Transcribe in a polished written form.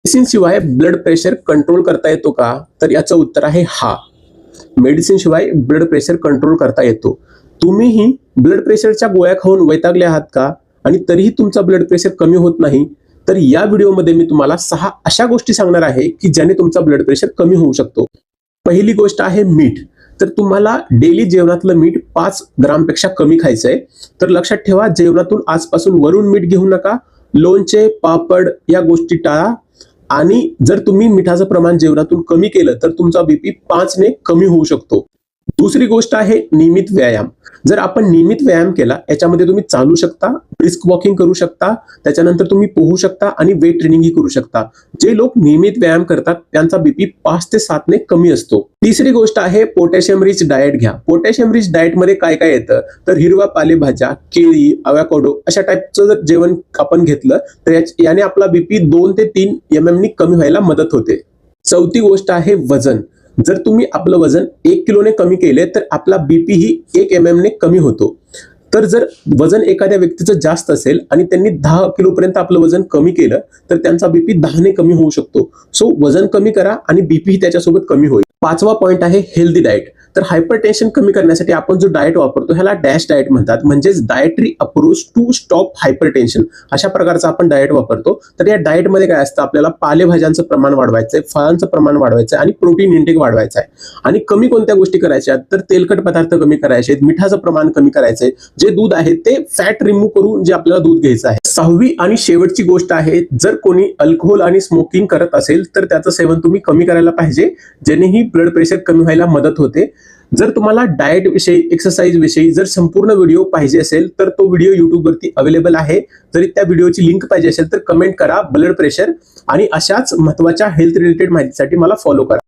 Medicine शिवाय blood pressure control करता येतो का? तर याचं उत्तर आहे हा. मेडिसिन शिवाय ब्लड प्रेशर कंट्रोल करता येतो. तुम्हीही ब्लड प्रेशरच्या गोळ्या खाऊन वैतागले आहात का? आणि तरीही तुमचा ब्लड प्रेशर कमी होत नाही? तर या व्हिडिओमध्ये मी तुम्हाला 6 अशा गोष्टी सांगणार आहे की ज्याने तुमचा ब्लड प्रेशर कमी होऊ शकतो. पहिली गोष्ट आहे मीठ. तर तुम्हाला डेली जेवणातलं मीठ 5 ग्रामपेक्षा कमी खायचंय. तर लक्षात ठेवा, जेवणातून आजपासून वरून मीठ घेऊ नका. लोणचे, पापड या गोष्टी टाळा. आणि जर तुम्ही मिठाचं प्रमाण जेवणातून कमी केलं तर तुमचा बीपी 5 ने कमी होऊ शकतो. दुसरी गोष्ट आहे नियमित व्यायाम. जर आपण नियमित व्यायाम केला, याच्यामध्ये तुम्ही चालू शकता, ब्रिस्क वॉकिंग करू शकता, त्याच्यानंतर तुम्ही पोहू शकता आणि वेट ट्रेनिंग ही करू शकता. जे लोक नियमित व्यायाम करतात त्यांचा बीपी 5 ते 7 ने कमी असतो. तिसरी गोष्ट आहे पोटॅशियम रिच डाएट घ्या. पोटॅशियम रिच डाएट मध्ये काय काय येतं? तर हिरवा पालेभाज्या, केळी, अवॅकाडो अशा टाईपचं जर जेवण आपण घेतलं तर याने आपला बीपी 2 ते 3 नी कमी व्हायला मदत होते. चौथी गोष्ट आहे वजन. जर तुम्ही आपलं वजन 1 किलोने कमी केले तर आपला बीपी ही 1 ने कमी होतो. तर जर वजन एखाद्या व्यक्तीचं जास्त असेल आणि त्यांनी 10 किलोपर्यंत आपलं वजन कमी केलं तर त्यांचा बीपी 10 ने कमी होऊ शकतो. सो वजन कमी करा आणि बीपी त्याच्यासोबत कमी होईल. पाचवा पॉइंट आहे हेल्दी डाएट. तर हायपरटेन्शन कमी करण्यासाठी आपण जो डाएट वापरतो ह्याला डॅश डाएट म्हणतात, म्हणजेच dietary approach to stop hypertension. अशा प्रकारचा आपण डाएट वापरतो. तर या डाएटमध्ये काय असतं? आपल्याला पालेभाज्यांचं प्रमाण वाढवायचंय, फळांचं प्रमाण वाढवायचंय आणि प्रोटीन इंटेक वाढवायचं आहे. आणि कमी कोणत्या गोष्टी करायच्या? तर तेलकट पदार्थ कमी करायचे, मिठाचं प्रमाण कमी करायचंय, जे दूध आहे ते फॅट रिमूव्ह करून जे आपल्याला दूध घ्यायचं आहे. 6वी आणि शेवटची गोष्ट आहे, जर कोणी अल्कोहोल आणि स्मोकिंग करत असेल तर त्याचं सेवन तुम्ही कमी करायला पाहिजे, जेणेही ब्लड प्रेशर कमी व्हायला मदत होते. जर तुम्हाला डाएट विषयी, एक्सरसाइज विषयी जर संपूर्ण व्हिडिओ पाहिजे असेल तर तो व्हिडिओ YouTube वरती अवेलेबल आहे. जरी त्या व्हिडिओची लिंक पाहिजे असेल तर कमेंट करा ब्लड प्रेशर, आणि अशाच महत्त्वाच्या हेल्थ रिलेटेड माहितीसाठी मला फॉलो करा.